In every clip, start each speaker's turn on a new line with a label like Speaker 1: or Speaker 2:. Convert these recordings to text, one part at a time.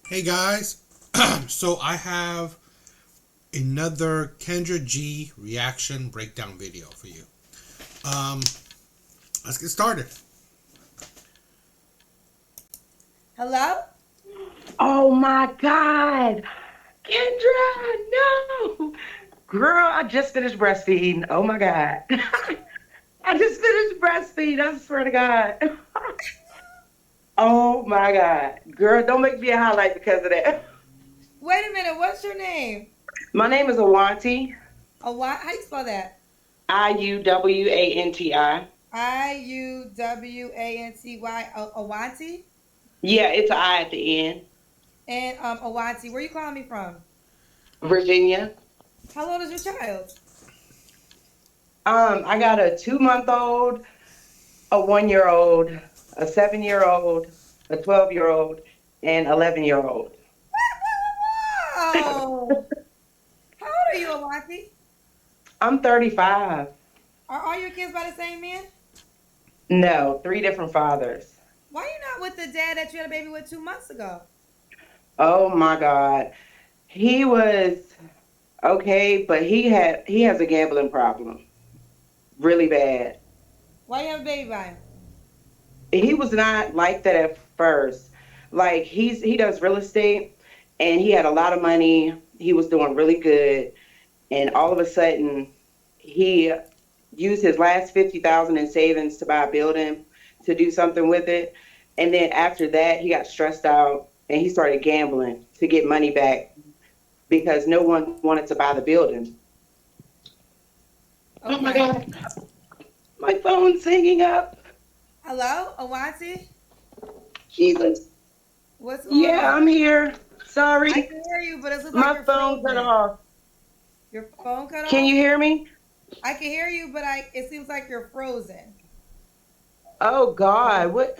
Speaker 1: Hey guys, so I have another Kendra G reaction breakdown video for you. Um, let's get started.
Speaker 2: Hello?
Speaker 3: Oh my God. Kendra, no. Girl, I just finished breastfeeding. Oh my God. I just finished breastfeeding. I swear to God. Oh my God. Girl, don't make me a highlight because of that.
Speaker 2: Wait a minute, what's your name?
Speaker 3: My name is Awanti.
Speaker 2: Oh, why? How you spell that?
Speaker 3: Iuwanti.
Speaker 2: Iuwanty, Awanti?
Speaker 3: Yeah, it's an I at the end.
Speaker 2: And Awanti, where you calling me from?
Speaker 3: Virginia.
Speaker 2: How old is your child?
Speaker 3: I got a 2 month old, a 1 year old, a 7 year old, a 12 year old, and 11 year old.
Speaker 2: Wow! How old are you, Awanti?
Speaker 3: I'm 35.
Speaker 2: Are all your kids by the same man?
Speaker 3: No, three different fathers.
Speaker 2: Why you not with the dad that you had a baby with 2 months ago?
Speaker 3: Oh my God. He was okay, but he has a gambling problem. Really bad.
Speaker 2: Why you have a baby by him?
Speaker 3: He was not like that at first. Like he does real estate and he had a lot of money. He was doing really good. And all of a sudden he used his last 50,000 in savings to buy a building to do something with it. And then after that he got stressed out and he started gambling to get money back because no one wanted to buy the building. Oh my
Speaker 2: Okay.
Speaker 3: God, my phone's hanging up.
Speaker 2: Hello, Awanti?
Speaker 3: Jesus.
Speaker 2: What's going
Speaker 3: Yeah,
Speaker 2: on?
Speaker 3: I'm here.
Speaker 2: I
Speaker 3: Sorry,
Speaker 2: can hear you, but it looks like
Speaker 3: my
Speaker 2: you're
Speaker 3: phone cut
Speaker 2: frozen.
Speaker 3: off.
Speaker 2: Your phone cut
Speaker 3: Can you
Speaker 2: off?
Speaker 3: hear me?
Speaker 2: I can hear you, but it seems like you're frozen.
Speaker 3: Oh God, what?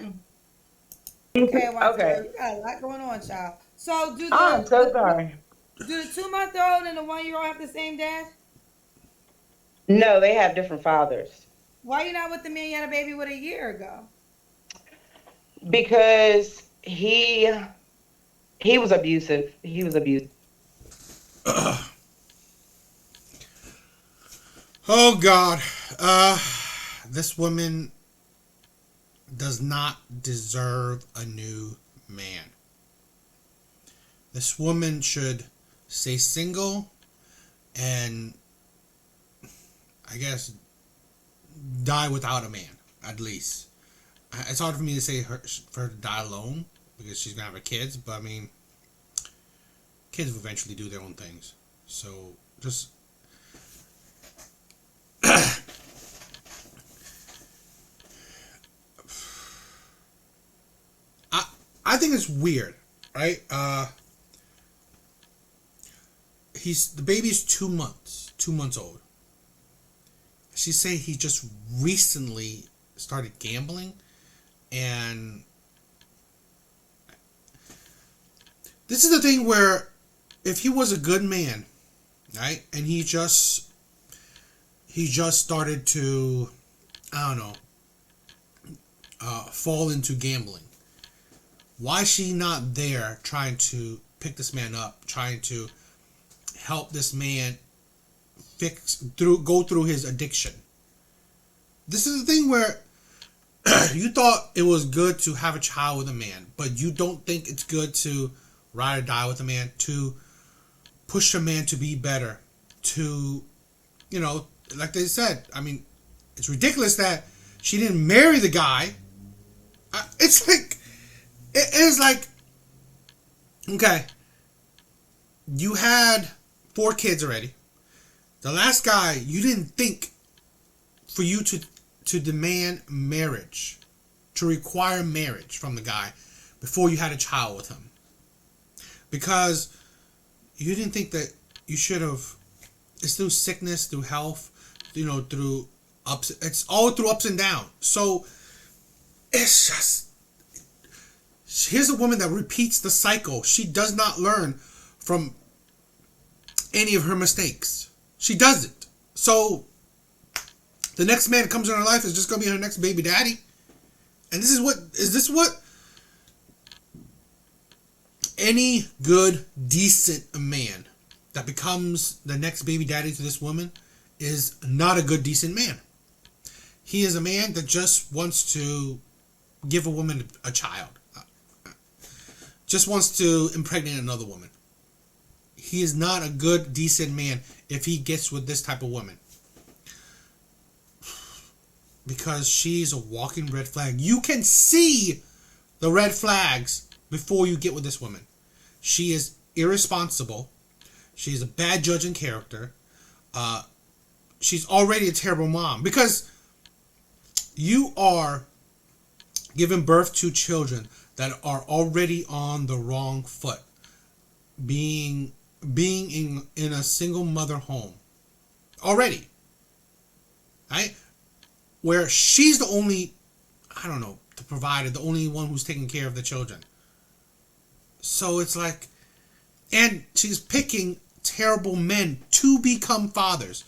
Speaker 2: Okay, Watson,
Speaker 3: Okay.
Speaker 2: you got a lot going on, child. So
Speaker 3: I'm so sorry.
Speaker 2: do the 2 month old and the 1 year old have the same dad?
Speaker 3: No, they have different fathers
Speaker 2: Why you not with the man you had a baby with a year ago?
Speaker 3: because he was abusive. He was abusive.
Speaker 1: Oh God, this woman does not deserve a new man. This woman should stay single and I guess die without a man at least. It's hard for me to say for her to die alone because she's gonna have her kids, but I mean, kids will eventually do their own things. So just I I think it's weird, right? He's the baby's 2 months old. She say he just recently started gambling, and this is the thing where if he was a good man, right, and he just started to, I don't know, fall into gambling. Why is she not there trying to pick this man up, trying to help this man go through his addiction? This is the thing where you thought it was good to have a child with a man, but you don't think it's good to ride or die with a man, to push a man to be better, to, like they said, I mean, it's ridiculous that she didn't marry the guy. It's like, it is like, okay, you had 4 kids already. The last guy, you didn't think for you to demand marriage, to require marriage from the guy before you had a child with him. Because you didn't think that you should have, it's through sickness, through health, through ups, it's all through ups and downs. So it's just, here's a woman that repeats the cycle. She does not learn from any of her mistakes. She doesn't. So the next man that comes in her life is just going to be her next baby daddy. And this is what any good, decent man that becomes the next baby daddy to this woman is not a good, decent man. He is a man that just wants to give a woman a child. Just wants to impregnate another woman. He is not a good, decent man if he gets with this type of woman. Because she's a walking red flag. You can see the red flags before you get with this woman. She is irresponsible. She's a bad judge in character. She's already a terrible mom. Because you are giving birth to children that are already on the wrong foot. Being in a single mother home. Already. Right? Where she's the only, the provider, the only one who's taking care of the children. So it's like, and she's picking terrible men to become fathers.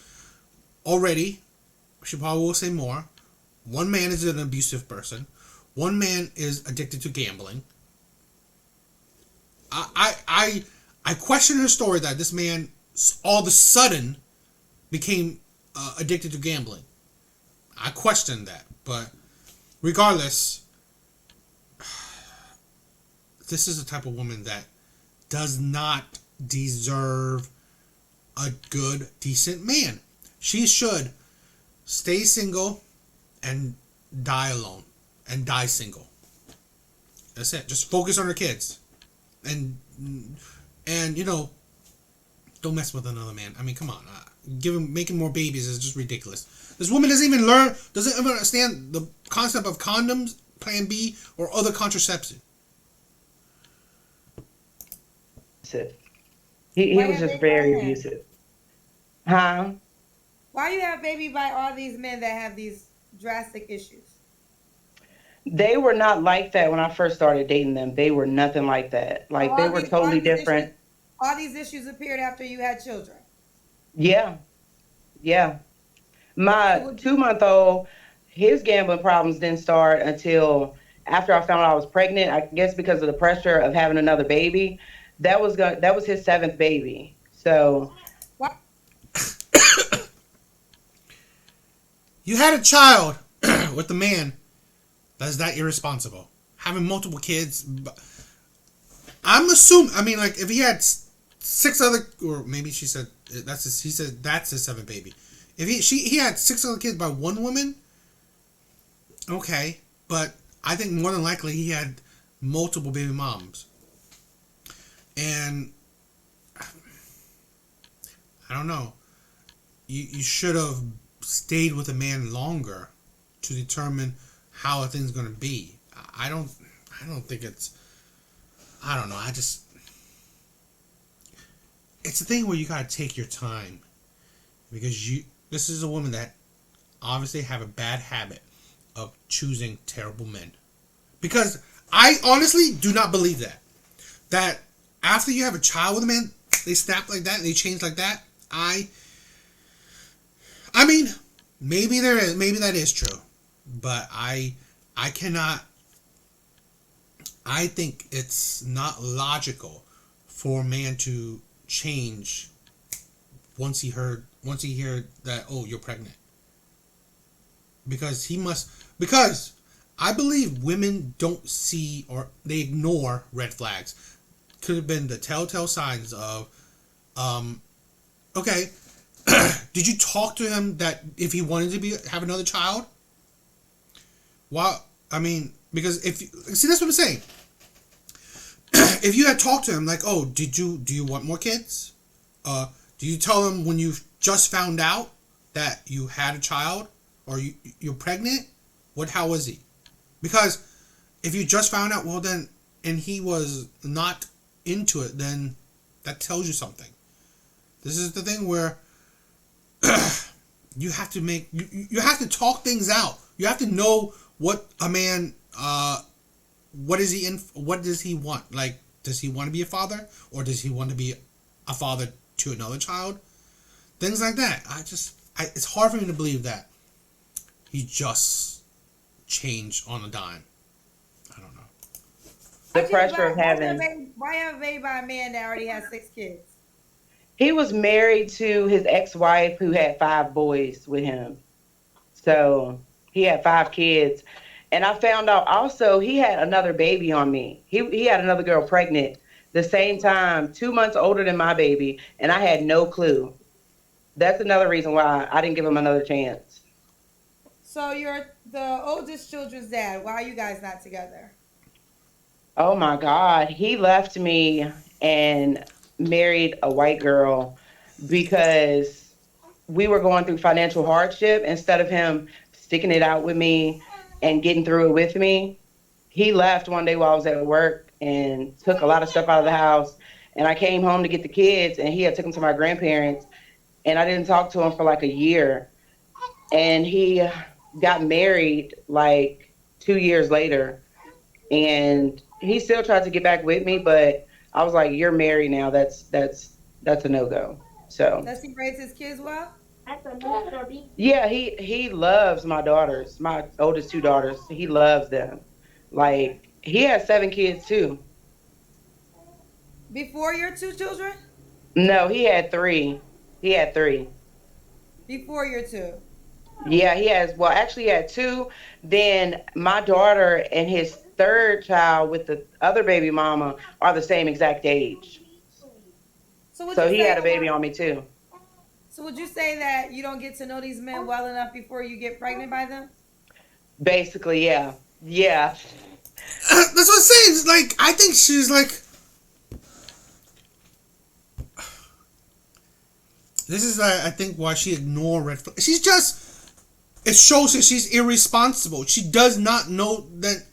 Speaker 1: Already, she probably will say more. One man is an abusive person. One man is addicted to gambling. I question her story that this man all of a sudden became addicted to gambling. I question that, but regardless, this is the type of woman that does not deserve a good, decent man. She should stay single and die alone and die single. That's it. Just focus on her kids, and don't mess with another man. I mean, come on, making more babies is just ridiculous. This woman doesn't even understand the concept of condoms, Plan B, or other contraception.
Speaker 3: He was just very abusive. Huh?
Speaker 2: Why you have baby by all these men that have these drastic issues?
Speaker 3: They were not like that when I first started dating them. They were nothing like that. Like, they were totally different.
Speaker 2: All these issues appeared after you had children.
Speaker 3: Yeah. My 2-month-old, his gambling problems didn't start until after I found out I was pregnant. I guess because of the pressure of having another baby. That was his 7th baby. So
Speaker 2: what?
Speaker 1: You had a child with a man that's that irresponsible, having multiple kids. I'm assuming. I mean, like, if he had 6 other, or maybe she said that's his. He said that's his 7th baby. If he had 6 other kids by one woman, okay, but I think more than likely he had multiple baby moms, and I don't know. You should have stayed with a man longer to determine how a thing's gonna be. I don't think it's. I don't know. It's a thing where you gotta take your time, because this is a woman that obviously have a bad habit of choosing terrible men. Because I honestly do not believe that after you have a child with a man, they snap like that and they change like that. I mean, maybe that is true, but I cannot. I think it's not logical for a man to change once he heard that, oh, you're pregnant. Because I believe women don't see, or they ignore red flags. Could have been the telltale signs of, okay, did you talk to him that if he wanted to have another child? Well, I mean, because see, that's what I'm saying. If you had talked to him like, oh, do you want more kids? Do you tell him when you just found out that you had a child or you're pregnant? How was he? Because if you just found out, well then, and he was not into it, then that tells you something. This is the thing where you have to talk things out. You have to know what a man, what does he want? Like, does he want to be a father, or does he want to be a father to another child? Things like that. It's hard for me to believe that he just changed on a dime. I don't know.
Speaker 3: The pressure of having.
Speaker 2: Why have a baby by a man that already has 6 kids?
Speaker 3: He was married to his ex-wife who had 5 boys with him. So he had 5 kids. And I found out also he had another baby on me. He had another girl pregnant the same time, 2 months older than my baby, and I had no clue. That's another reason why I didn't give him another chance.
Speaker 2: So you're the oldest children's dad. Why are you guys not together?
Speaker 3: Oh my God. He left me and married a white girl because we were going through financial hardship. Instead of him sticking it out with me and getting through it with me, he left one day while I was at work and took a lot of stuff out of the house. And I came home to get the kids, and he had took them to my grandparents. And I didn't talk to him for like a year. And he got married like 2 years later, and he still tried to get back with me, but I was like, "You're married now. That's a no go." So
Speaker 2: Does he raise his kids well?
Speaker 3: yeah, he loves my daughters, my oldest 2 daughters. He loves them. Like he has 7 kids too.
Speaker 2: Before your 2 children?
Speaker 3: No, he had 3. He had 3.
Speaker 2: Before your two.
Speaker 3: Yeah, he has. Well, actually, he had 2. Then my daughter and his third child with the other baby mama are the same exact age.
Speaker 2: So would
Speaker 3: So
Speaker 2: you
Speaker 3: he
Speaker 2: say
Speaker 3: had a baby on me too.
Speaker 2: so would you say that you don't get to know these men well enough before you get pregnant by them?
Speaker 3: Basically, yeah, yeah.
Speaker 1: That's what I'm saying. It's like, I think she's like, this is I think why she ignored red flag. She's just, it shows that she's irresponsible. She does not know that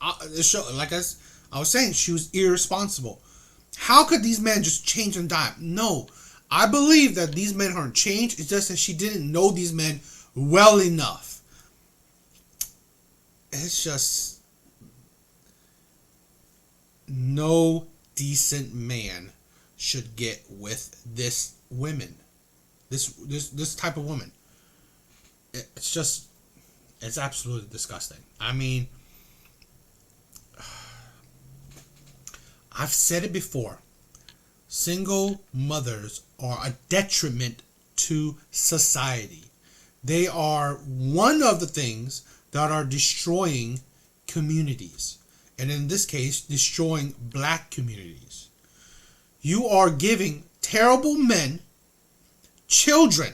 Speaker 1: like I was saying, she was irresponsible. How could these men just change and die? No, I believe that these men aren't changed. It's just that she didn't know these men well enough. It's just, no decent man should get with this women, this type of woman. It's just, it's absolutely disgusting. I mean, I've said it before. Single mothers are a detriment to society. They are one of the things that are destroying communities. And in this case, destroying black communities. You are giving terrible men children.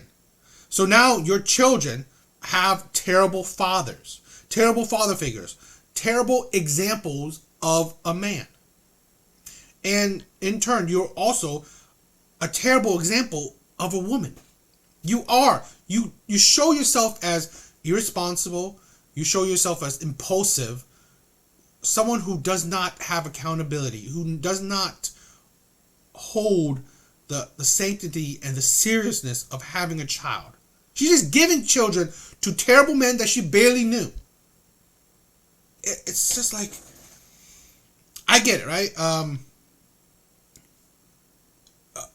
Speaker 1: So now your children have terrible fathers, terrible father figures, terrible examples of a man. And in turn, you're also a terrible example of a woman. You are. You show yourself as irresponsible. You show yourself as impulsive. Someone who does not have accountability, who does not hold the sanctity and the seriousness of having a child. She's just giving children to terrible men that she barely knew. It's just like, I get it, right?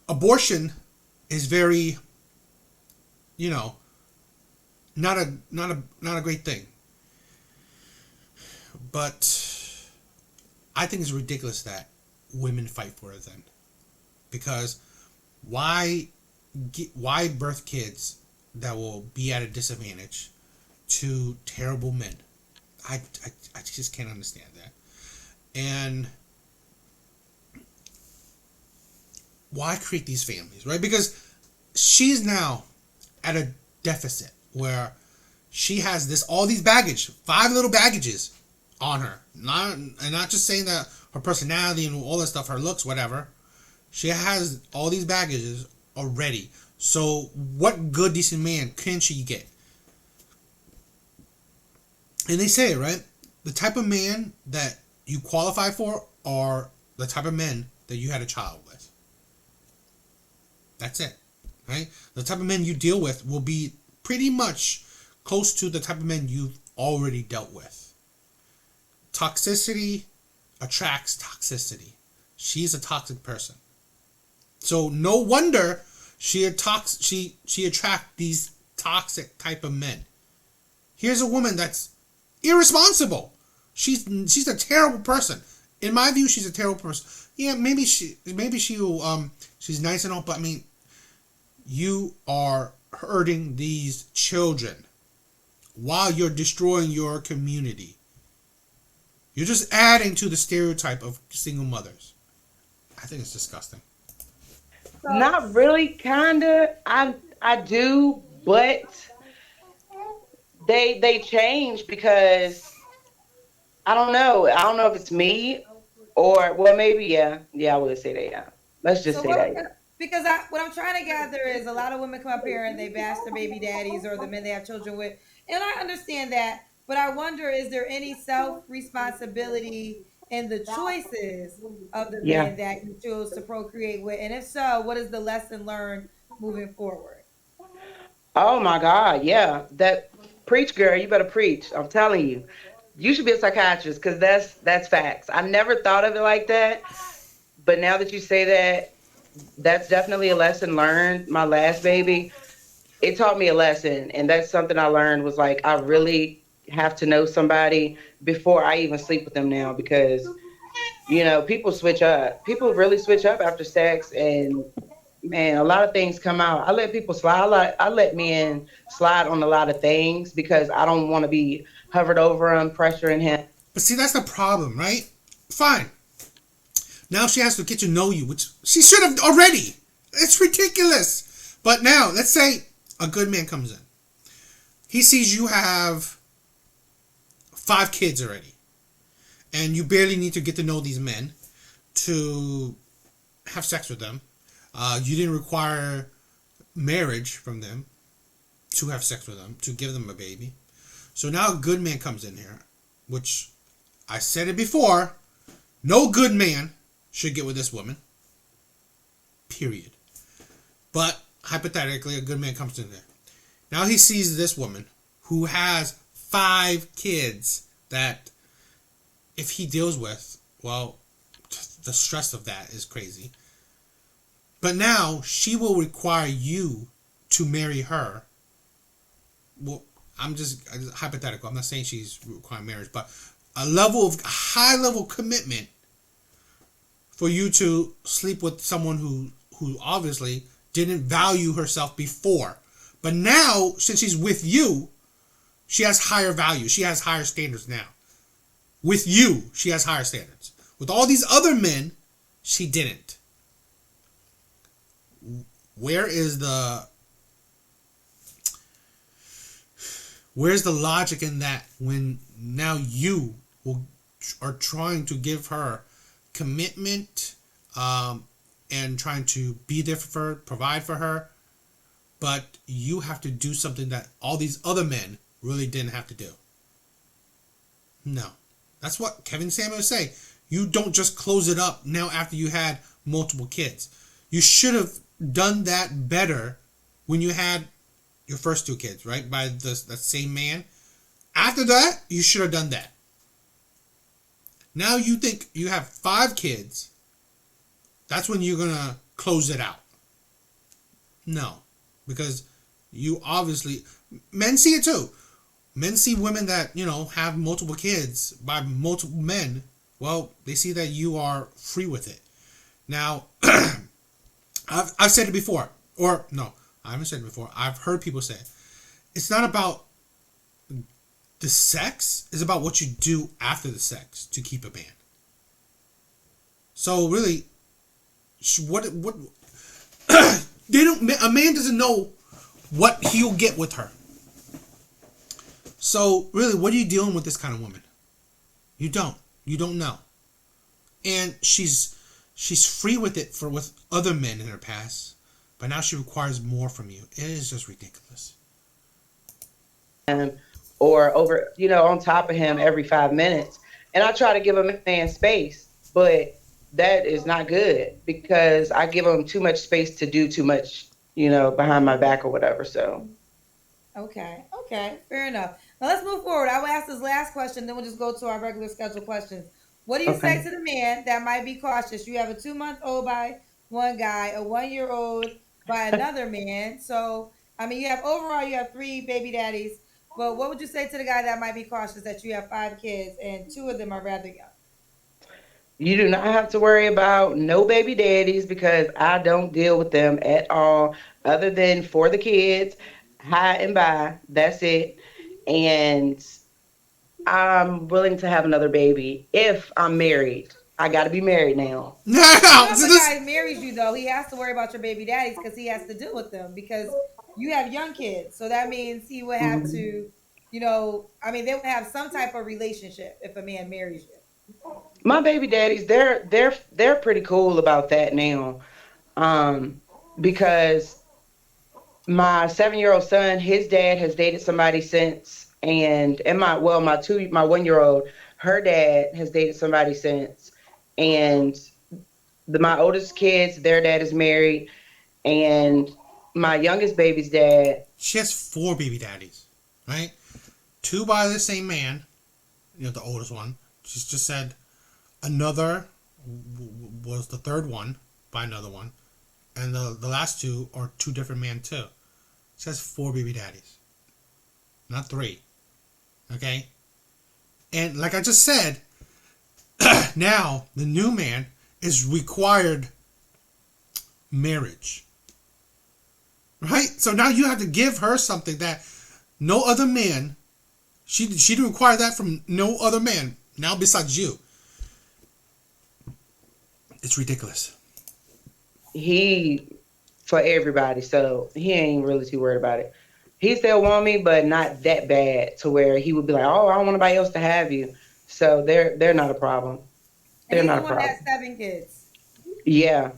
Speaker 1: Abortion is very, not a great thing. But I think it's ridiculous that women fight for it then, because why birth kids that will be at a disadvantage to terrible men? I just can't understand that. And why create these families, right? Because she's now at a deficit where she has all these baggage, 5 little baggages on her. Not just saying that her personality and all that stuff, her looks, whatever. She has all these baggages already. So what good, decent man can she get? And they say it, right? The type of man that you qualify for are the type of men that you had a child with. That's it, right? The type of men you deal with will be pretty much close to the type of men you've already dealt with. Toxicity attracts toxicity. She's a toxic person. So no wonder she attracts these toxic type of men. Here's a woman that's irresponsible. She's a terrible person. In my view, she's a terrible person. Yeah, she's nice and all, but I mean, you are hurting these children while you're destroying your community. You're just adding to the stereotype of single mothers. I think it's disgusting.
Speaker 2: So,
Speaker 3: Not really, kinda. I do, but they change because I don't know. I don't know if it's me or well maybe yeah I would say that yeah. Let's just
Speaker 2: so
Speaker 3: say that yeah.
Speaker 2: because what I'm trying to gather is a lot of women come up here and they bash their baby daddies or the men they have children with, and I understand that. But I wonder, is there any self responsibility in the choices of the
Speaker 3: Yeah.
Speaker 2: men that you choose to procreate with, and if so, what is the lesson learned moving forward?
Speaker 3: Oh my God, yeah. That preach, girl. You better preach. I'm telling you. You should be a psychiatrist because that's facts. I never thought of it like that, but now that you say that, that's definitely a lesson learned. My last baby, it taught me a lesson, and that's something I learned was like I really have to know somebody before I even sleep with them now because people switch up. People really switch up after sex, and man, a lot of things come out. I let people slide. I let men slide on a lot of things because I don't want to be hovered over him, pressuring him.
Speaker 1: But see, that's the problem, right? Fine. Now she has to get to know you, which she should have already. It's ridiculous. But now, let's say a good man comes in. He sees you have 5 kids already. And you barely need to get to know these men to have sex with them. You didn't require marriage from them to have sex with them, to give them a baby. So now a good man comes in here, which I said it before. No good man should get with this woman. Period. But hypothetically, a good man comes in there. Now he sees this woman who has 5 kids that if he deals with, well, the stress of that is crazy. But now she will require you to marry her. Well, I'm just hypothetical. I'm not saying she's requiring marriage, but a high level commitment for you to sleep with someone who obviously didn't value herself before. But now, since she's with you, she has higher value. She has higher standards now. With you, she has higher standards. With all these other men, she didn't. Where's the logic in that when now you are trying to give her commitment and trying to be there for her, provide for her, but you have to do something that all these other men really didn't have to do? No. That's what Kevin Samuels say. You don't just close it up now after you had multiple kids. You should have done that better when you had your first 2 kids, right? By that same man. After that, you should have done that. Now you think you have 5 kids. That's when you're going to close it out. No. Because you obviously... Men see it too. Men see women that, have multiple kids by multiple men. Well, they see that you are free with it. Now, I've said it before. Or, no, I haven't said it before. I've heard people say it. It's not about the sex. It's about what you do after the sex to keep a man. So, really, what a man doesn't know what he'll get with her. So, really, what are you dealing with this kind of woman? You don't. You don't know. And she's free with it with other men in her past, but now she requires more from you. It is just ridiculous.
Speaker 3: Or over, on top of him every 5 minutes. And I try to give a man space, but that is not good because I give him too much space to do too much, behind my back or whatever. So,
Speaker 2: Okay, fair enough. Now let's move forward. I will ask this last question, then we'll just go to our regular scheduled questions. What do you say
Speaker 3: okay.
Speaker 2: to the man that might be cautious? You have a 2-month-old by one guy, a 1-year-old by another man. So, I mean, you have 3 baby daddies. But what would you say to the guy that might be cautious that you have 5 kids and 2 of them are rather young?
Speaker 3: You do not have to worry about no baby daddies because I don't deal with them at all, other than for the kids, hi and bye. That's it. And I'm willing to have another baby if I'm married. I got to be married now.
Speaker 2: You
Speaker 1: Now,
Speaker 2: know, if
Speaker 1: so
Speaker 2: a
Speaker 1: this
Speaker 2: guy marries you though, he has to worry about your baby daddies because he has to deal with them because you have young kids. So that means he would have
Speaker 3: Mhm.
Speaker 2: to, I mean, they would have some type of relationship if a man marries you.
Speaker 3: My baby daddies, they're pretty cool about that now. Um, because my 7-year-old son, his dad has dated somebody since, and my 1-year old, her dad has dated somebody since, and my oldest kids, their dad is married, and my youngest baby's dad,
Speaker 1: she has four baby daddies, right? Two by the same man, the oldest one. She's just said another was the third one by another one, and the last two are two different men too. She has four baby daddies, not three. Okay, and like I just said, now the new man is required marriage, right? So now you have to give her something that no other man. She didn't require that from no other man. Now besides you, it's ridiculous.
Speaker 3: he for everybody, so he ain't really too worried about it. He still want me, but not that bad to where he would be like, "Oh, I don't want nobody else to have you." So they're not a problem.
Speaker 2: And
Speaker 3: They're
Speaker 2: he's
Speaker 3: not
Speaker 2: the
Speaker 3: a
Speaker 2: one that has
Speaker 3: problem.
Speaker 2: 7 kids.
Speaker 3: Yeah,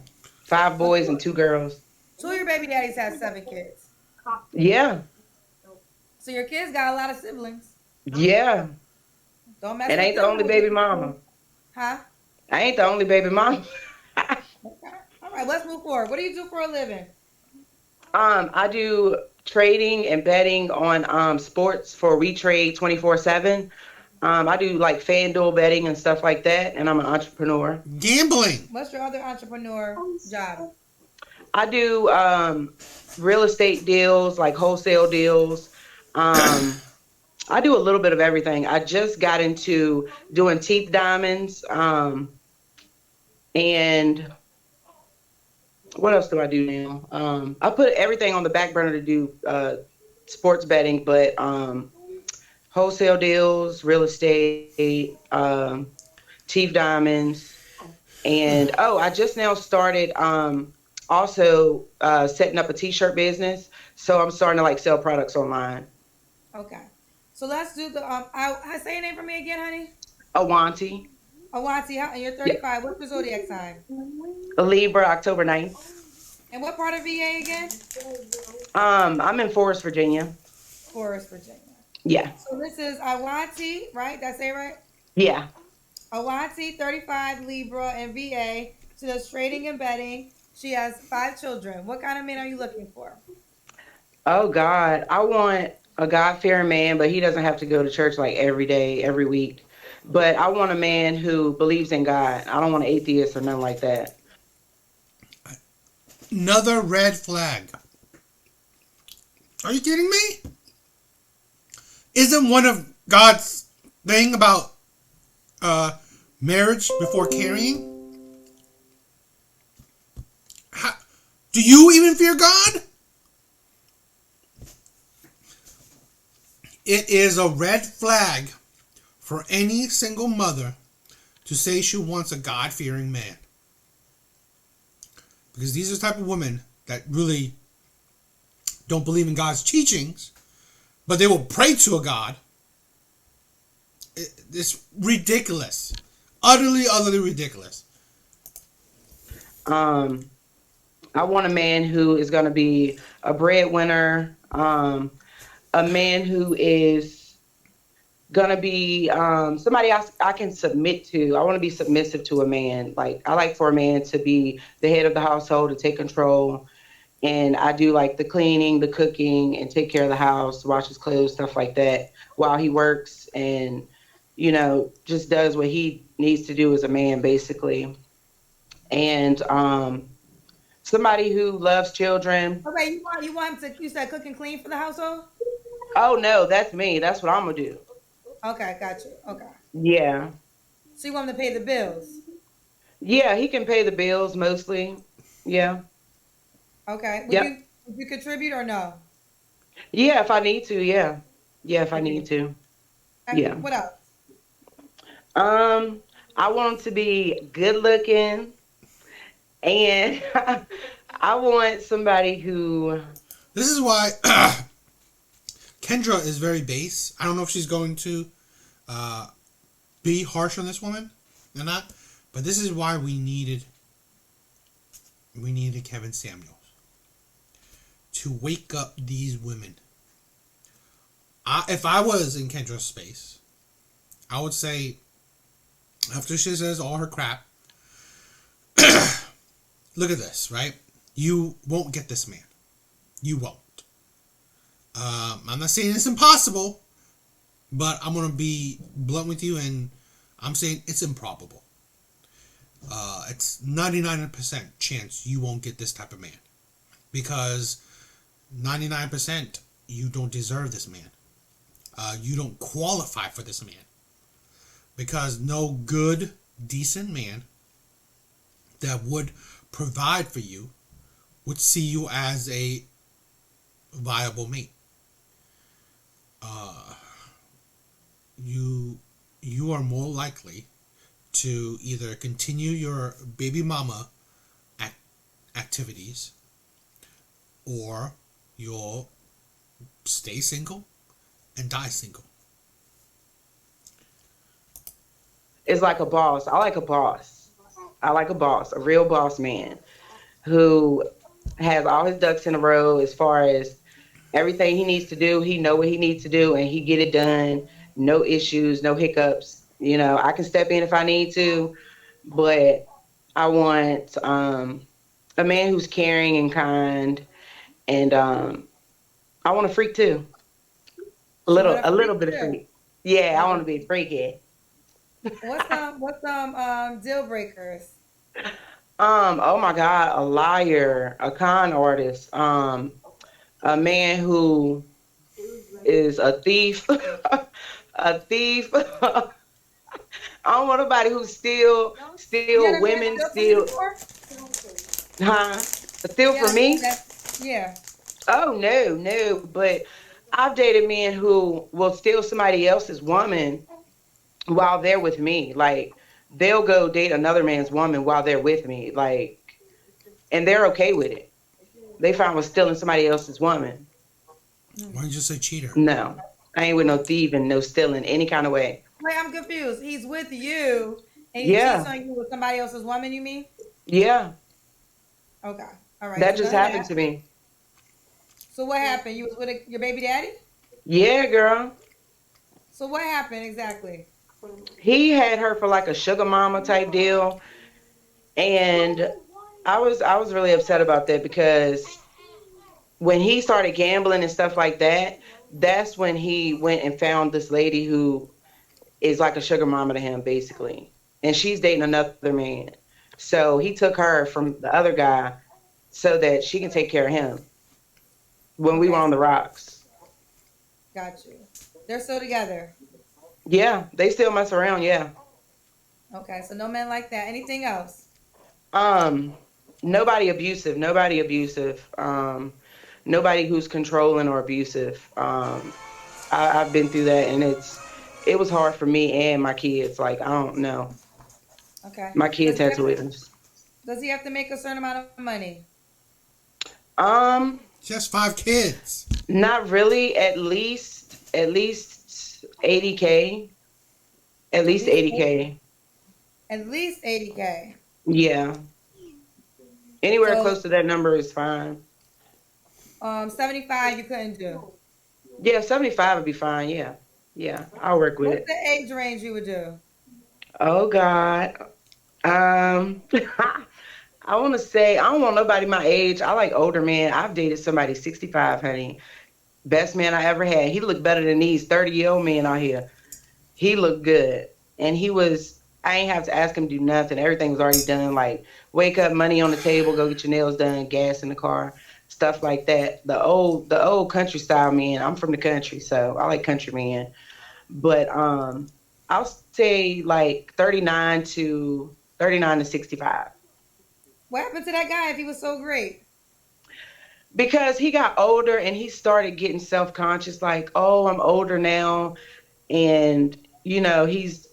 Speaker 3: 5 boys
Speaker 2: So
Speaker 3: and 2 girls.
Speaker 2: two of your baby daddies have 7 kids.
Speaker 3: Yeah,
Speaker 2: So your kids got a lot of siblings.
Speaker 3: yeah.
Speaker 2: Don't mess
Speaker 3: And
Speaker 2: with
Speaker 3: ain't the
Speaker 2: them
Speaker 3: only
Speaker 2: boys.
Speaker 3: baby mama.
Speaker 2: Huh?
Speaker 3: I ain't the only baby mama.
Speaker 2: Okay. All right, let's move forward. What do you do for a living?
Speaker 3: I do trading and betting on sports for WeTrade 24/7. I do like FanDuel betting and stuff like that, and I'm an entrepreneur.
Speaker 1: Gambling.
Speaker 2: What's your other entrepreneur job?
Speaker 3: I do real estate deals, like wholesale deals. Um, I do a little bit of everything. I just got into doing teeth diamonds. And what else do I do now? I put everything on the back burner to do sports betting, but wholesale deals, real estate, teeth diamonds, and oh, I just now started also setting up a t-shirt business. So I'm starting to like sell products online.
Speaker 2: Okay. So let's do the I say your name for me again, honey.
Speaker 3: Awanti.
Speaker 2: Awati, and you're
Speaker 3: Yeah.
Speaker 2: 35. What's your zodiac sign?
Speaker 3: A Libra, October 9th.
Speaker 2: And what part of VA again?
Speaker 3: I'm in Forest, Virginia.
Speaker 2: Forest, Virginia.
Speaker 3: Yeah.
Speaker 2: So this is Awati, right? Did I say it right?
Speaker 3: Yeah.
Speaker 2: Awati, 35, Libra, and VA. She does trading and betting. She has 5 children. What kind of man are you looking for?
Speaker 3: Oh God, I want a God-fearing man, but he doesn't have to go to church like every day, every week. But I want a man who believes in God. I don't want an atheist or nothing like that.
Speaker 1: Another red flag. Are you kidding me? Isn't one of God's thing about uh, marriage before carrying? How, do you even fear God? It is a red flag for any single mother to say she wants a God-fearing man. Because these are the type of women that really don't believe in God's teachings, but they will pray to a God. It's ridiculous. Utterly ridiculous.
Speaker 3: Um, I want a man who is going to be a breadwinner, a man who is going to be somebody I can submit to. I want to be submissive to a man. Like, I like for a man to be the head of the household, to take control. And I do like the cleaning, the cooking, and take care of the house, wash his clothes, stuff like that, while he works and, just does what he needs to do as a man, basically. And somebody who loves children.
Speaker 2: Okay, you want him to, you said cook and clean for the household?
Speaker 3: Oh no, that's me. That's what I'm gonna do.
Speaker 2: Okay, got you. Okay.
Speaker 3: Yeah.
Speaker 2: So you want him to pay the bills?
Speaker 3: Yeah, he can pay the bills mostly. Yeah.
Speaker 2: Okay.
Speaker 3: Yep.
Speaker 2: Would you contribute or no?
Speaker 3: Yeah, if I need to, yeah. Yeah, if I
Speaker 2: If you
Speaker 3: need
Speaker 2: need.
Speaker 3: to.
Speaker 2: Okay.
Speaker 3: Yeah.
Speaker 2: What else?
Speaker 3: Um, I want him to be good looking and I want somebody who
Speaker 1: This is why Kendra is very base. I don't know if she's going to uh, be harsh on this woman or not, but this is why we needed Kevin Samuels to wake up these women. If I was in Kendra's space, I would say after she says all her crap, look at this, right? You won't get this man. You won't. I'm not saying it's impossible, but I'm gonna be blunt with you, and I'm saying it's improbable. It's 99% chance you won't get this type of man because 99% you don't deserve this man. You don't qualify for this man because no good, decent man that would provide for you would see you as a viable mate. You are more likely to either continue your baby mama ac- activities or you'll stay single and die single.
Speaker 3: is like a boss. I like a boss. I like a boss, a real boss man who has all his ducks in a row as far as everything he needs to do. He know what he needs to do and he get it done. No issues, no hiccups. You know, I can step in if I need to, but I want a man who's caring and kind, and I want a freak too.
Speaker 2: You want a
Speaker 3: A
Speaker 2: freak
Speaker 3: little bit of
Speaker 2: too?
Speaker 3: freak. Yeah, I want
Speaker 2: Okay.
Speaker 3: to be freaky.
Speaker 2: What's some deal breakers?
Speaker 3: Oh my God, a liar, a con artist, a man who is a thief, a thief. I don't want nobody who
Speaker 2: You
Speaker 3: steal
Speaker 2: had a man
Speaker 3: women,
Speaker 2: steal from you
Speaker 3: steal,
Speaker 2: before?
Speaker 3: huh? Steal
Speaker 2: You had
Speaker 3: for
Speaker 2: a man
Speaker 3: me?
Speaker 2: that, yeah.
Speaker 3: Oh no, no. But I've dated men who will steal somebody else's woman while they're with me. Like they'll go date another man's woman while they're with me. Like, and they're okay with it. They fine with stealing somebody else's woman.
Speaker 1: Why don't you just say cheater?
Speaker 3: No, I ain't with no thieving, no stealing, any kind of way.
Speaker 2: Wait, I'm confused. He's with you and he cheats
Speaker 3: Yeah,
Speaker 2: on you with somebody else's woman, you mean?
Speaker 3: yeah.
Speaker 2: Okay. All right.
Speaker 3: That
Speaker 2: So
Speaker 3: just
Speaker 2: none of
Speaker 3: happened
Speaker 2: that.
Speaker 3: to me.
Speaker 2: So what happened? You was with your baby daddy?
Speaker 3: Yeah, girl.
Speaker 2: So what happened exactly?
Speaker 3: He had her for like a sugar mama type deal, and I was really upset about that because when he started gambling and stuff like that, that's when he went and found this lady who is like a sugar mama to him, basically. And she's dating another man. So he took her from the other guy so that she can take care of him when we were
Speaker 2: Okay.
Speaker 3: on the rocks.
Speaker 2: Got you. They're still together.
Speaker 3: Yeah, they still mess around, yeah.
Speaker 2: Okay. So no men like that. Anything else?
Speaker 3: Um, nobody abusive, nobody abusive. Nobody who's controlling or abusive. I've been through that and it was hard for me and my kids. Like, I don't know.
Speaker 2: Okay.
Speaker 3: My kids had to witness.
Speaker 2: Does he have to make a certain amount of money?
Speaker 3: Um,
Speaker 1: She has 5 kids.
Speaker 3: Not really. At least 80K. At
Speaker 2: At
Speaker 3: least
Speaker 2: least
Speaker 3: 80K.
Speaker 2: at least 80K.
Speaker 3: Yeah. Anywhere
Speaker 2: So
Speaker 3: close to that number is fine.
Speaker 2: 75 you couldn't do.
Speaker 3: Yeah, 75 would be fine. Yeah. Yeah, I'll work with
Speaker 2: What's
Speaker 3: it.
Speaker 2: the age range you would do?
Speaker 3: Oh God. Um I want to say I don't want nobody my age. I like older men. I've dated somebody 65, honey. Best man I ever had. He looked better than these 30-year-old men out here. He looked good. And I ain't have to ask him to do nothing. Everything was already done. Like wake up, money on the table, go get your nails done, gas in the car, stuff like that. The old country style men. I'm from the country, so I like country men. But I'll say like 39 to 39 to 65.
Speaker 2: What happened to that guy if he was so great?
Speaker 3: Because he got older and he started getting self-conscious, like, oh, I'm older now. And, he's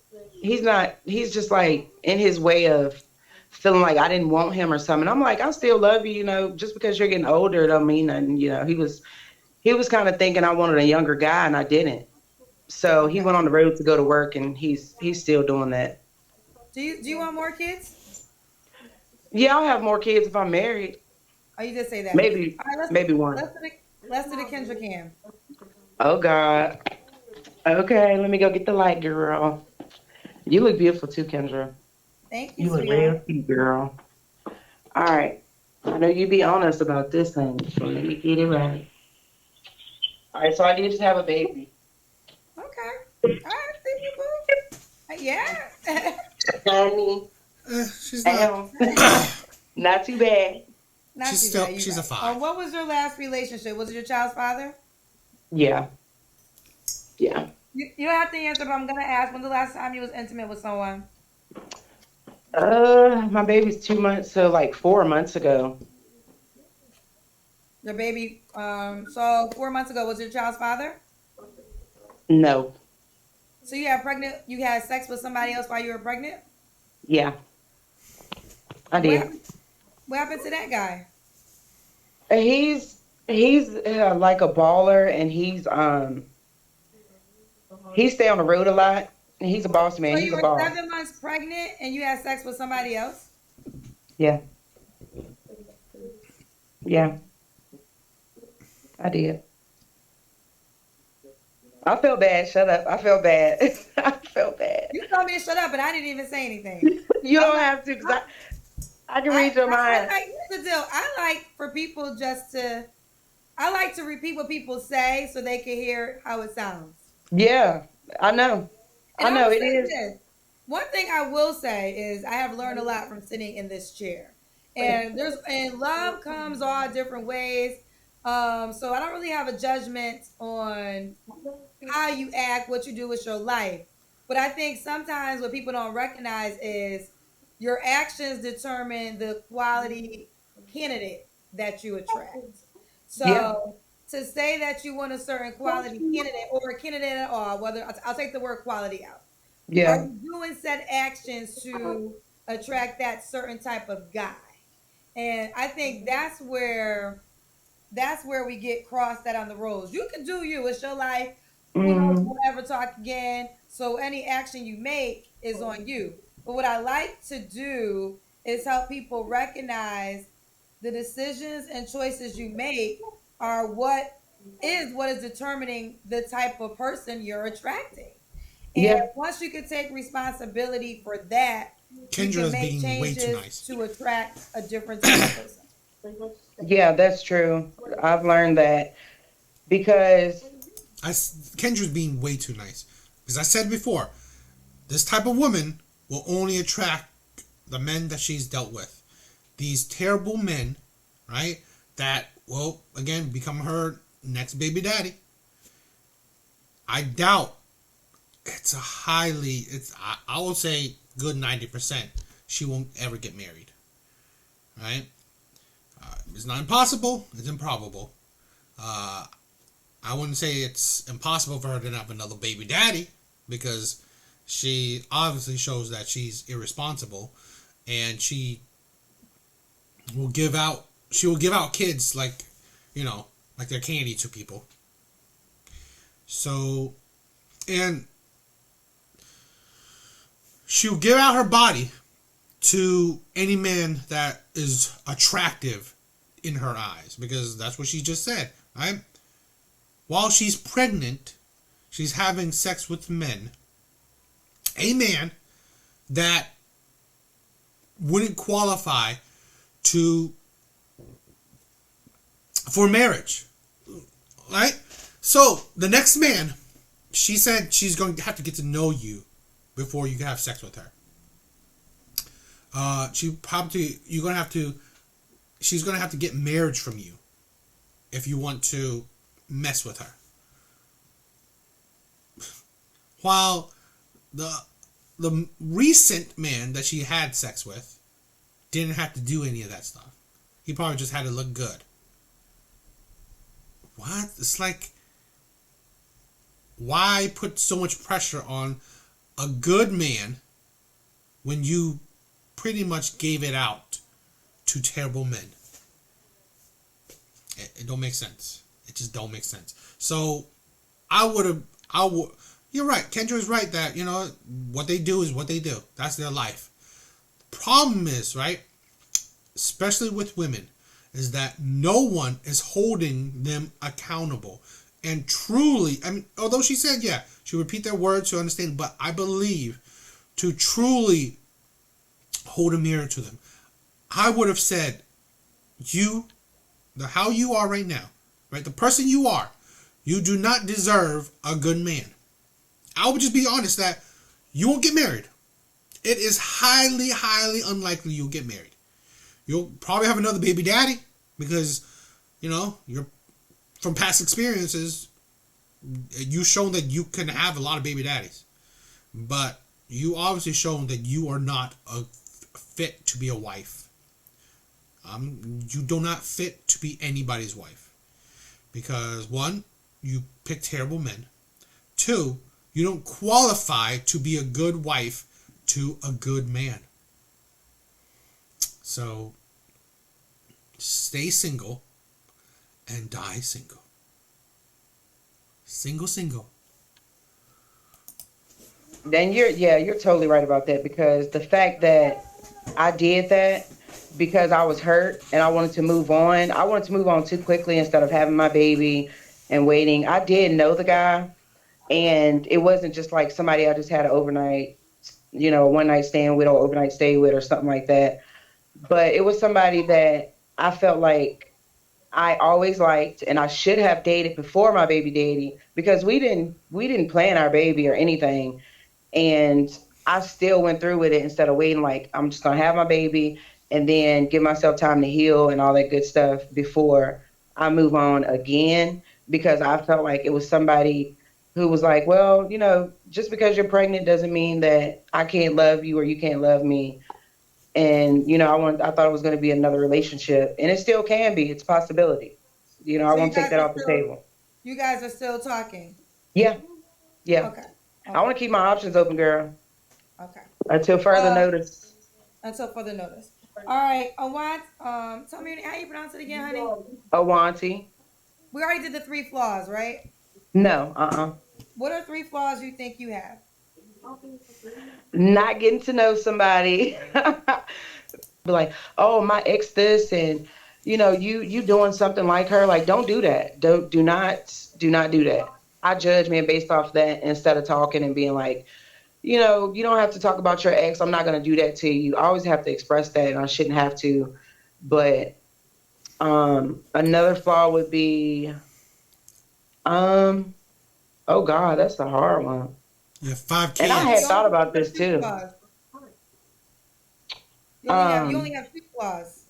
Speaker 3: not, he's just like in his way of feeling like I didn't want him or something. I'm like, I still love you, just because you're getting older don't mean nothing. He was kind of thinking I wanted a younger guy and I didn't. So he
Speaker 2: Okay.
Speaker 3: went on the road to go to work and he's still doing that.
Speaker 2: Do you want more kids?
Speaker 3: Yeah, I'll have more kids if I'm married.
Speaker 2: Oh, you did say that.
Speaker 3: Maybe,
Speaker 2: All right, let's
Speaker 3: maybe one.
Speaker 2: let's do the Kendra Cam.
Speaker 3: Oh God. Okay, let me go get the light, girl. You look beautiful too, Kendra.
Speaker 2: Thank you,
Speaker 3: You look real
Speaker 2: sweetheart.
Speaker 3: cute, girl. All right. I know you be honest about this thing, so let me get it right. All right, so I did just have a baby.
Speaker 2: Okay. All right, thank you, boo. Yeah.
Speaker 3: Honey,
Speaker 1: She's not.
Speaker 3: damn. Not too bad.
Speaker 2: Not
Speaker 1: She's
Speaker 2: too
Speaker 1: still.
Speaker 2: bad. You
Speaker 1: She's a
Speaker 2: right.
Speaker 1: 5.
Speaker 2: What was your last relationship? Was it your child's father?
Speaker 3: Yeah, yeah.
Speaker 2: You don't have to answer, but I'm gonna ask. When's the last time you was intimate with someone?
Speaker 3: My baby's 2 months, so like 4 months ago.
Speaker 2: Your baby. So 4 months ago was your child's father.
Speaker 3: No.
Speaker 2: So you had pregnant. You had sex with somebody else while you were pregnant.
Speaker 3: Yeah, I
Speaker 2: What
Speaker 3: did.
Speaker 2: happened? What happened to that guy?
Speaker 3: He's like a baller, and he stay on the road a lot. And he's a boss man.
Speaker 2: So
Speaker 3: He's
Speaker 2: you
Speaker 3: a
Speaker 2: were
Speaker 3: boss.
Speaker 2: 7 months pregnant and you had sex with somebody else.
Speaker 3: Yeah, yeah, I did. I felt bad. Shut up. I felt bad. I felt bad.
Speaker 2: You told me to shut up, and I didn't even say anything.
Speaker 3: You
Speaker 2: I'm
Speaker 3: don't
Speaker 2: not.
Speaker 3: have to, because I can
Speaker 2: I,
Speaker 3: read your
Speaker 2: I
Speaker 3: mind.
Speaker 2: like here's the deal. I like for people just to. I like to repeat what people say so they can hear how it sounds.
Speaker 3: Yeah, I know.
Speaker 2: And
Speaker 3: I
Speaker 2: I'm
Speaker 3: know
Speaker 2: gonna
Speaker 3: it
Speaker 2: say
Speaker 3: is.
Speaker 2: this. One thing I will say is I have learned a lot from sitting in this chair. And love comes all different ways. So I don't really have a judgment on how you act, what you do with your life. But I think sometimes what people don't recognize is your actions determine the quality candidate that you attract.
Speaker 3: Yeah,
Speaker 2: So to say that you want a certain quality candidate or a candidate at all, whether I'll take the word quality out, are
Speaker 3: yeah,
Speaker 2: you doing set actions to attract that certain type of guy? And I think that's where we get crossed that on the roads. You can do you. It's your life. Who knows?
Speaker 3: mm,
Speaker 2: We'll ever talk again. So any action you make is on you. But what I like to do is help people recognize the decisions and choices you make are what is determining the type of person you're attracting. And
Speaker 3: yeah,
Speaker 2: once you can take responsibility for that, you can
Speaker 1: Kendra's
Speaker 2: make
Speaker 1: being way too
Speaker 2: changes
Speaker 1: nice.
Speaker 2: to attract a different type of person.
Speaker 3: yeah. That's true. I've learned that because
Speaker 1: Kendra's being way too nice. Because I said before, this type of woman will only attract the men that she's dealt with. These terrible men, right? That will again become her next baby daddy. I doubt I will say good 90% she won't ever get married, right? It's not impossible, it's improbable. uh, I wouldn't say it's impossible for her to have another baby daddy, because she obviously shows that she's irresponsible, and she will give out kids like they're candy to people. So, and she'll give out her body to any man that is attractive in her eyes, because that's what she just said, right? While she's pregnant, she's having sex with men. A man that wouldn't qualify to for marriage, right? So the next man, she said she's going to have to get to know you before you can have sex with her. She probably you're gonna have to. She's gonna have to get marriage from you if you want to mess with her. While the the recent man that she had sex with didn't have to do any of that stuff. He probably just had to look good. What? It's like, why put so much pressure on a good man when you pretty much gave it out to terrible men? It don't make sense. It just don't make sense. So I would. You're right. Kendra's right that, what they do is what they do. That's their life. The problem is, right, especially with women, is that no one is holding them accountable. And truly, I mean, although she said, yeah, she would repeat their words to understand, but I believe to truly hold a mirror to them, I would have said, how you are right now, right, the person you are, you do not deserve a good man. I would just be honest that you won't get married. It is highly, highly unlikely you'll get married. You'll probably have another baby daddy because, you're from past experiences, you've shown that you can have a lot of baby daddies. But you obviously shown that you are not a fit to be a wife. You do not fit to be anybody's wife. Because, one, you pick terrible men. Two, you don't qualify to be a good wife to a good man. So, stay single and die single. Single.
Speaker 3: Then you're totally right about that, because the fact that I did that because I was hurt and I wanted to move on. I wanted to move on too quickly instead of having my baby and waiting. I did know the guy, and it wasn't just like somebody I just had an overnight, one night stand with or overnight stay with or something like that. But it was somebody that I felt like I always liked, and I should have dated before my baby daddy, because we didn't plan our baby or anything. And I still went through with it instead of waiting, like, I'm just going to have my baby and then give myself time to heal and all that good stuff before I move on again, because I felt like it was somebody who was like, well, just because you're pregnant doesn't mean that I can't love you or you can't love me. And, I thought it was going to be another relationship, and it still can be. It's a possibility. I
Speaker 2: So you
Speaker 3: won't take
Speaker 2: guys
Speaker 3: that
Speaker 2: are
Speaker 3: off the
Speaker 2: still,
Speaker 3: table.
Speaker 2: you guys are still talking.
Speaker 3: Yeah. Yeah.
Speaker 2: Okay.
Speaker 3: I want to keep my options open, girl,
Speaker 2: Okay.
Speaker 3: until further
Speaker 2: Uh,
Speaker 3: notice.
Speaker 2: until further notice. All right. Awad, tell me how you pronounce it again, honey.
Speaker 3: Awanti.
Speaker 2: We already did the three flaws, right?
Speaker 3: No, uh-uh.
Speaker 2: What are three flaws you think you have?
Speaker 3: Not getting to know somebody. Be like, oh, my ex this, and you doing something like her. Like, don't do that. Do not do that. I judge men based off that instead of talking and being like, you don't have to talk about your ex. I'm not gonna do that to you. I always have to express that, and I shouldn't have to. But another flaw would be, oh God, that's a hard one.
Speaker 1: You have 5
Speaker 3: And I had
Speaker 2: You
Speaker 1: kids.
Speaker 3: thought
Speaker 2: only
Speaker 3: about
Speaker 2: have
Speaker 3: this
Speaker 2: two
Speaker 3: too.
Speaker 2: flaws. You only
Speaker 3: Um,
Speaker 2: have two flaws.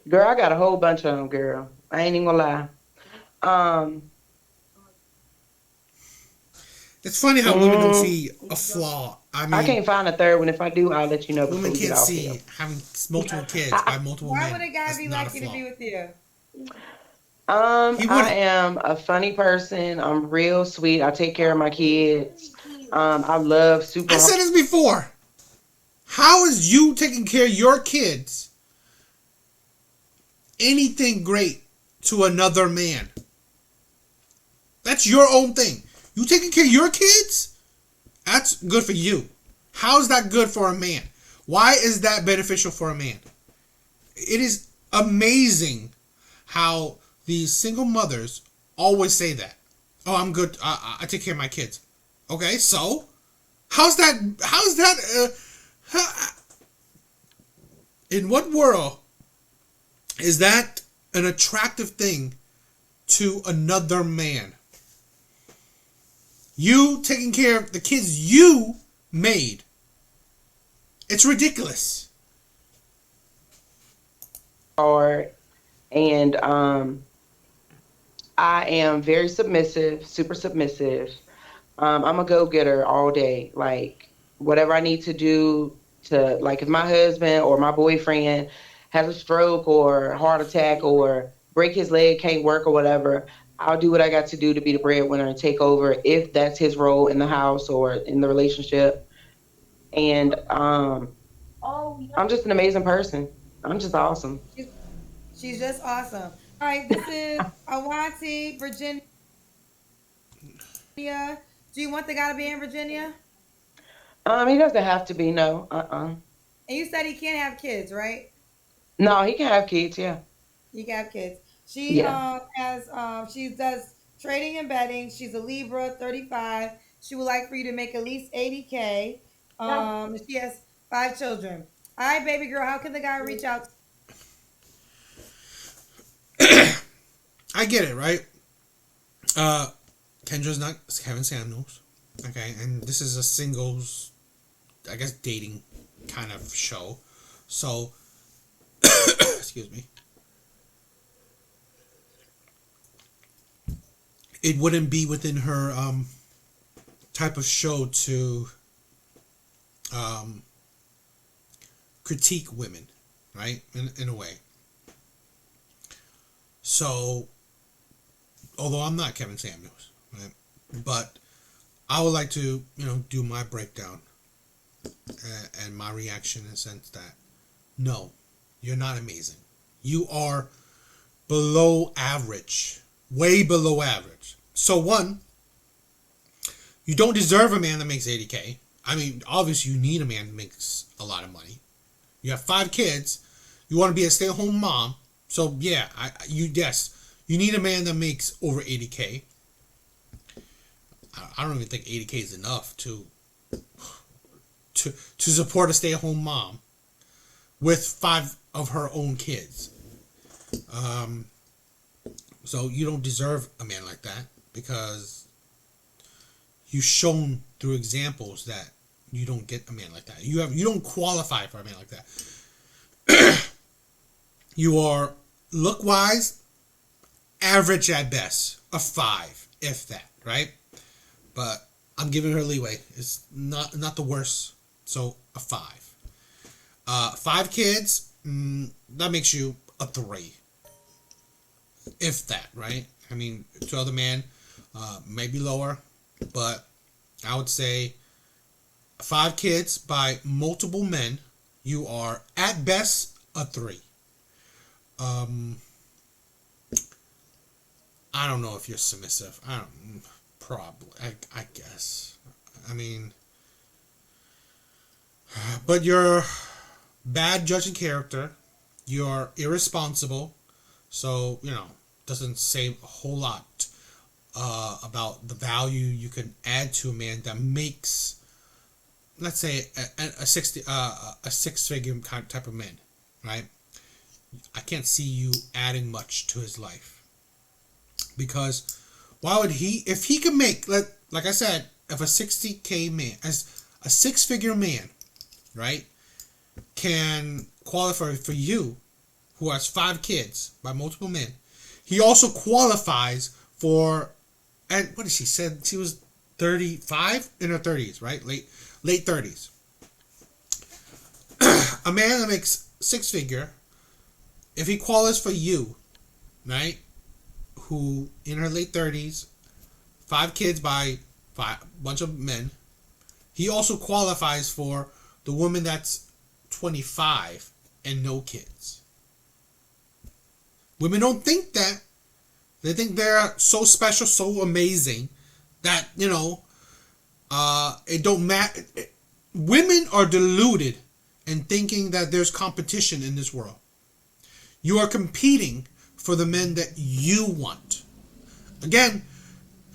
Speaker 3: Girl, I got a whole bunch of them, girl. I ain't even gonna lie.
Speaker 1: It's funny how women don't
Speaker 3: mm,
Speaker 1: see a flaw. I
Speaker 3: I
Speaker 1: mean,
Speaker 3: can't find a third one. If I do, I'll let you know before
Speaker 1: women
Speaker 3: we get
Speaker 1: can't
Speaker 3: off here.
Speaker 1: see having multiple kids by multiple
Speaker 2: Why would
Speaker 1: men.
Speaker 2: a guy
Speaker 1: That's
Speaker 2: be
Speaker 1: not a
Speaker 2: lucky to
Speaker 1: flaw.
Speaker 2: be with you?
Speaker 1: He
Speaker 3: I
Speaker 1: wouldn't.
Speaker 3: am a funny person. I'm real sweet. I take care of my kids. I love super
Speaker 1: I
Speaker 3: hard.
Speaker 1: said this before. How is you taking care of your kids anything great to another man? That's your own thing. You taking care of your kids? That's good for you. How is that good for a man? Why is that beneficial for a man? It is amazing how these single mothers always say that. Oh, I'm good. I take care of my kids. Okay, so how's that? In what world is that an attractive thing to another man? You taking care of the kids you made. It's ridiculous.
Speaker 3: And I am very submissive, super submissive. I'm a go-getter all day. Like, whatever I need to do to, like, if my husband or my boyfriend has a stroke or heart attack or break his leg, can't work or whatever, I'll do what I got to do to be the breadwinner and take over if that's his role in the house or in the relationship. And I'm just an amazing person. I'm just awesome.
Speaker 2: She's, she's just awesome. All right, this is Awanti, Virginia. Do you want the guy to be in Virginia?
Speaker 3: He doesn't have to be, no.
Speaker 2: And you said he can't have kids, right?
Speaker 3: No, he can have kids, yeah.
Speaker 2: You can have kids. She
Speaker 3: Yeah.
Speaker 2: has she does trading and betting. She's a Libra, 35. She would like for you to make at least 80K. She has 5 children. All right, baby girl, how can the guy reach out?
Speaker 1: I get it, right? Uh, Kendra's not Kevin Samuels, okay, and this is a singles, I guess, dating kind of show. So, excuse me. It wouldn't be within her type of show to um, critique women, right? In a way. So, although I'm not Kevin Samuels, right? But I would like to, do my breakdown and my reaction in the sense that no, you're not amazing. You are below average, way below average. So one, you don't deserve a man that makes 80K. I mean, obviously you need a man that makes a lot of money. You have 5 kids. You want to be a stay-at-home mom. So yeah, you need a man that makes over 80K. I don't even think 80K is enough to support a stay-at-home mom with 5 of her own kids. So you don't deserve a man like that because you've shown through examples that you don't get a man like that. You don't qualify for a man like that. You are look-wise average at best, a 5, if that, right? But I'm giving her leeway. It's not the worst, so a 5. 5 kids, that makes you a 3, if that, right? I mean, to other men, maybe lower, but I would say 5 kids by multiple men, you are at best a 3. I don't know if you're submissive. I don't. Probably. I guess. I mean, but you're bad judging character. You're irresponsible. So doesn't say a whole lot about the value you can add to a man that makes, let's say, a 6-figure type of man, right? I can't see you adding much to his life. Because why would he, if he could make, like I said, if a 60K man, as a 6-figure man, right, can qualify for you, who has 5 kids by multiple men, he also qualifies for, and what did she said? She was 35 in her 30s, right? Late 30s. A man that makes 6-figure, if he qualifies for you, right, who in her late 30s, 5 kids by a bunch of men, he also qualifies for the woman that's 25 and no kids. Women don't think that. They think they're so special, so amazing that, it don't matter. Women are deluded in thinking that there's competition in this world. You are competing for the men that you want. Again,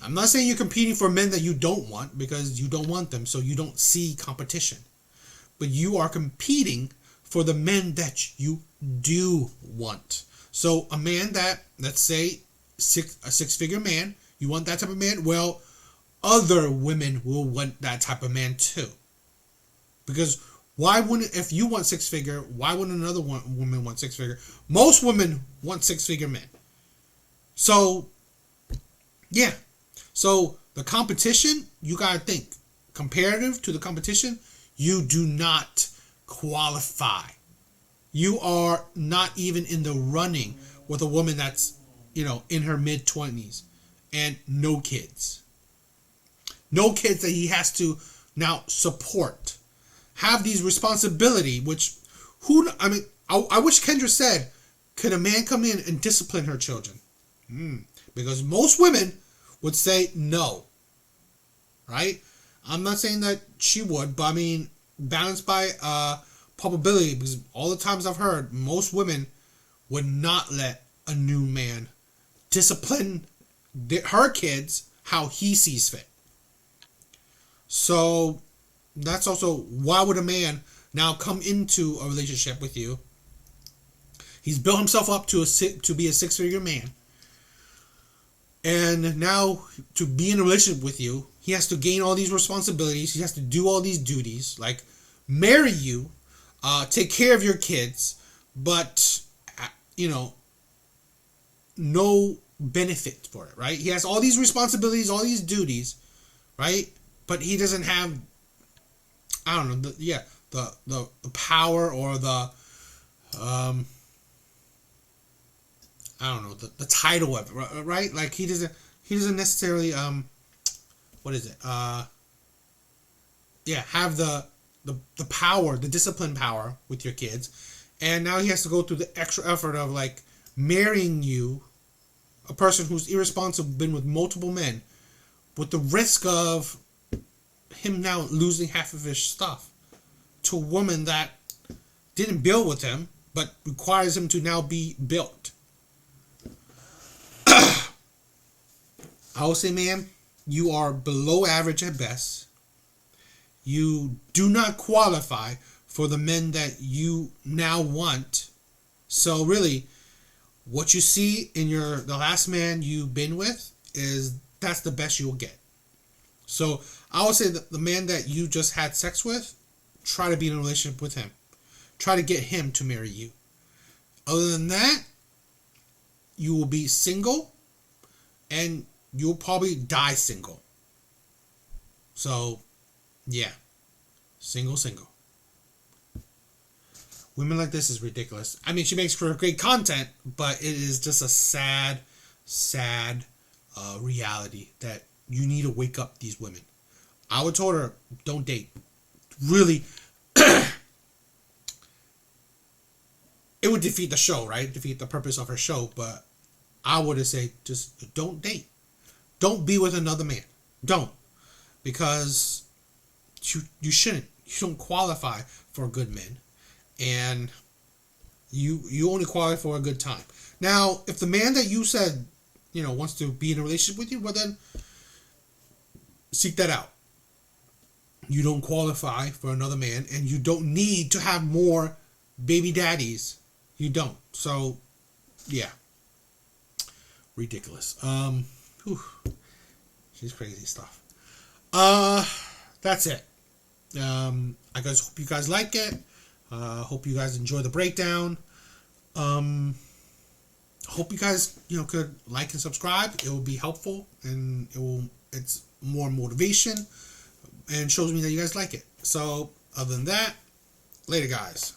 Speaker 1: I'm not saying you're competing for men that you don't want because you don't want them, so you don't see competition. But you are competing for the men that you do want. So a man that, let's say, a 6-figure man, you want that type of man? Well, other women will want that type of man too. Because why wouldn't, if you want 6-figure, why wouldn't another woman want 6-figure? Most women want 6-figure men. So, yeah. So the competition, you gotta think. Comparative to the competition, You do not qualify. You are not even in the running with a woman that's, in her mid-20s and no kids. No kids that he has to now support. Have these responsibility, which, I wish Kendra said, could a man come in and discipline her children? Because most women would say no. Right? I'm not saying that she would, but balanced by probability, because all the times I've heard, most women would not let a new man discipline her kids how he sees fit. So that's also, why would a man now come into a relationship with you? He's built himself up to be a six-figure man. And now to be in a relationship with you, he has to gain all these responsibilities. He has to do all these duties, like marry you, take care of your kids, but, no benefit for it, right? He has all these responsibilities, all these duties, right? But he doesn't have, the power or the the title of it, right? Like he doesn't necessarily have the power, the discipline power with your kids. And now he has to go through the extra effort of like marrying you, a person who's irresponsible, been with multiple men, with the risk of him now losing half of his stuff to a woman that didn't build with him, but requires him to now be built. I will say, man, you are below average at best. You do not qualify for the men that you now want. So really, what you see in the last man you've been with that's the best you'll get. So I would say that the man that you just had sex with, try to be in a relationship with him. Try to get him to marry you. Other than that, you will be single and you'll probably die single. So, yeah. Single. Women like this is ridiculous. She makes for great content, but it is just a sad reality that you need to wake up these women. I would told her, don't date. Really, it would defeat the show, right? Defeat the purpose of her show, but I would have said, just don't date. Don't be with another man. Don't. Because you shouldn't. You don't qualify for good men. And you only qualify for a good time. Now, if the man that you said, wants to be in a relationship with you, well then, seek that out. You don't qualify for another man, and you don't need to have more baby daddies. You don't. So, yeah. Ridiculous. She's crazy stuff. That's it. I guess hope you guys like it. Hope you guys enjoy the breakdown. Hope you guys, could like and subscribe. It will be helpful, and it's more motivation and shows me that you guys like it. So, other than that, later, guys.